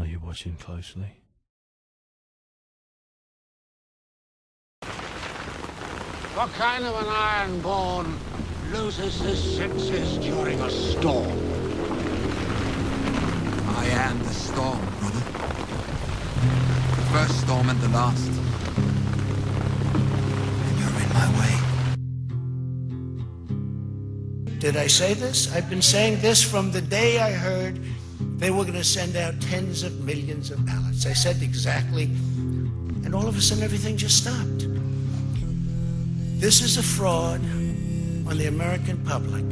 Are you watching closely? What kind of an Ironborn loses his senses during a storm? I am the storm, brother. The first storm and the last. And you're in my way. Did I say this? I've been saying this from the day I heard they were going to send out tens of millions of ballots. I said exactly, and all of a sudden everything just stopped. This is a fraud on the American public.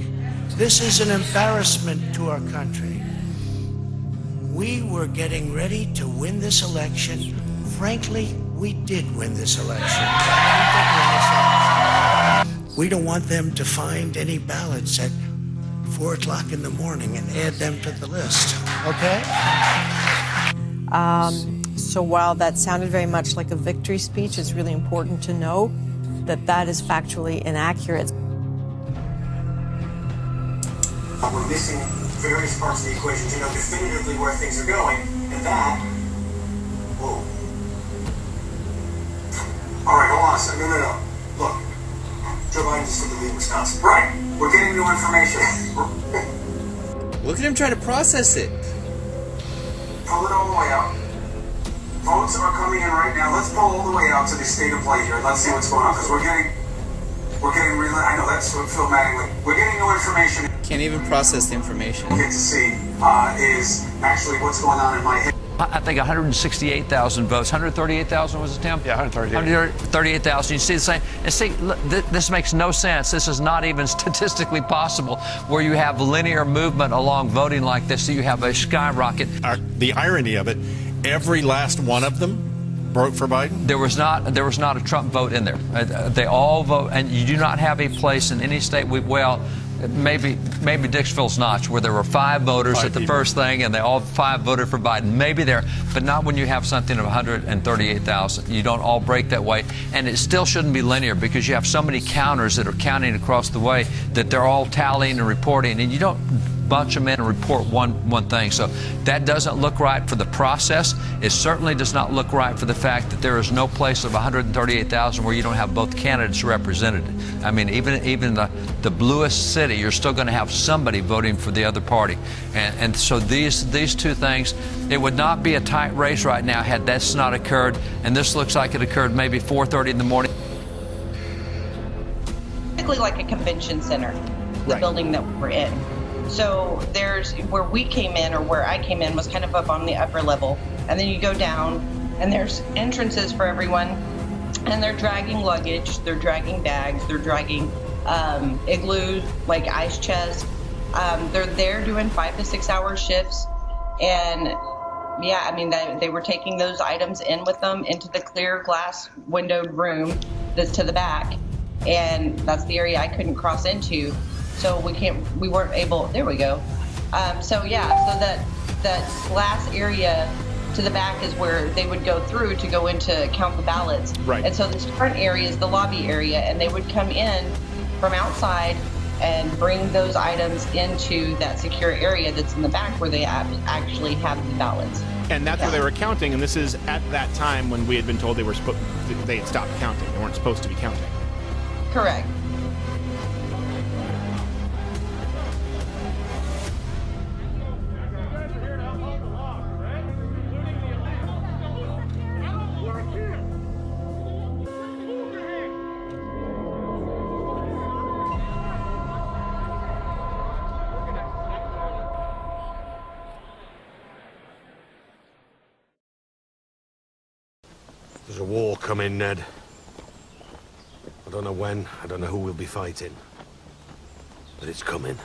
This is an embarrassment to our country. We were getting ready to win this election. Frankly, we did win this election. We don't want them to find any ballots at 4 o'clock in the morning and add them to the list, okay? So while that sounded very much like a victory speech, it's really important to know that that is factually inaccurate. We're missing various parts of the equation to know definitively where things are going, and that... Whoa. All right, hold on a second. No. Look, Joe Biden just said to leave Wisconsin. Right, we're getting new information. Look at him trying to process it. Pull it all the way out. Votes are coming in right now. Let's pull all the way out to the state of play here. Let's see what's going on, because we're getting really, I know that's what Phil Mattingly. We're getting new information. Can't even process the information. Get to see is actually what's going on in my head. I think 168,000 votes. 138,000 was it, Tim? Yeah, 138. 138,000. You see the same. And see, look, this makes no sense. This is not even statistically possible where you have linear movement along voting like this. So you have a skyrocket. The irony of it, every last one of them broke for Biden? There was not a Trump vote in there. They all vote, and you do not have a place in any state. Maybe Dixville's Notch, where there were 5 voters at the first thing, and they all 5 voted for Biden. Maybe there, but not when you have something of 138,000. You don't all break that way, and it still shouldn't be linear because you have so many counters that are counting across the way that they're all tallying and reporting, and you don't bunch them in and report one thing. So that doesn't look right for the process. It certainly does not look right for the fact that there is no place of 138,000 where you don't have both candidates represented. I mean, even the bluest city, you're still going to have somebody voting for the other party. And so these two things, it would not be a tight race right now had that's not occurred. And this looks like it occurred maybe 4:30 in the morning. Basically like a convention center, the building that we're in. So there's where we came in, or where I came in, was kind of up on the upper level. And then you go down, and there's entrances for everyone. And they're dragging luggage, they're dragging bags, they're dragging igloos, like ice chests. They're there doing 5 to 6 hour shifts. And yeah, I mean, they were taking those items in with them into the clear glass windowed room that's to the back. And that's the area I couldn't cross into. So we weren't able, there we go. So that glass area to the back is where they would go through to go into count the ballots. Right. And so this front area is the lobby area, and they would come in from outside and bring those items into that secure area that's in the back where they actually have the ballots. And that's where they were counting, and this is at that time when we had been told they had stopped counting. They weren't supposed to be counting. Correct. There's a war coming, Ned. I don't know when, I don't know who we'll be fighting. But it's coming.